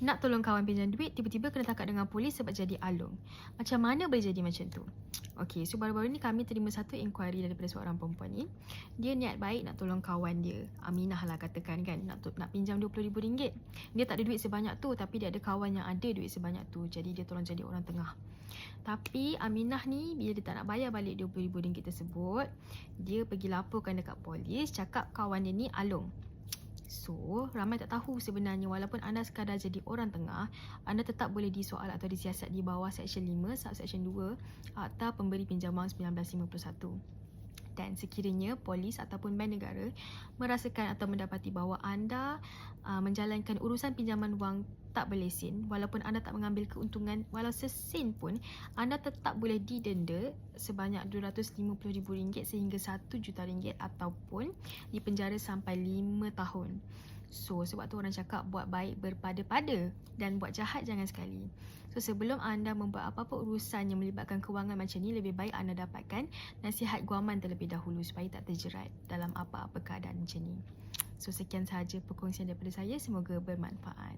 nak tolong kawan pinjam duit, tiba-tiba kena tangkap dengan polis sebab jadi alung. Macam mana boleh jadi macam tu? Okey, so baru-baru ni kami terima satu inquiry daripada seorang perempuan ni. Dia niat baik nak tolong kawan dia, Aminah lah katakan kan, nak pinjam RM20,000. Dia tak ada duit sebanyak tu, tapi dia ada kawan yang ada duit sebanyak tu. Jadi dia tolong jadi orang tengah. Tapi Aminah ni, bila dia tak nak bayar balik RM20,000 tersebut, dia pergi laporkan dekat polis, cakap kawan dia ni alung. So, ramai tak tahu sebenarnya walaupun anda sekadar jadi orang tengah, anda tetap boleh disoal atau disiasat di bawah Seksyen 5, Subseksyen 2 Akta Pemberi Pinjaman 1951. Dan sekiranya polis ataupun bank negara merasakan atau mendapati bahawa anda menjalankan urusan pinjaman wang tak berlesen, walaupun anda tak mengambil keuntungan walau sesen pun, anda tetap boleh didenda sebanyak RM250,000 sehingga RM1 juta ataupun dipenjara sampai 5 tahun. So, sebab tu orang cakap buat baik berpada-pada dan buat jahat jangan sekali. So, sebelum anda membuat apa-apa urusan yang melibatkan kewangan macam ni, lebih baik anda dapatkan nasihat guaman terlebih dahulu supaya tak terjerat dalam apa-apa keadaan macam ni. So, sekian sahaja perkongsian daripada saya. Semoga bermanfaat.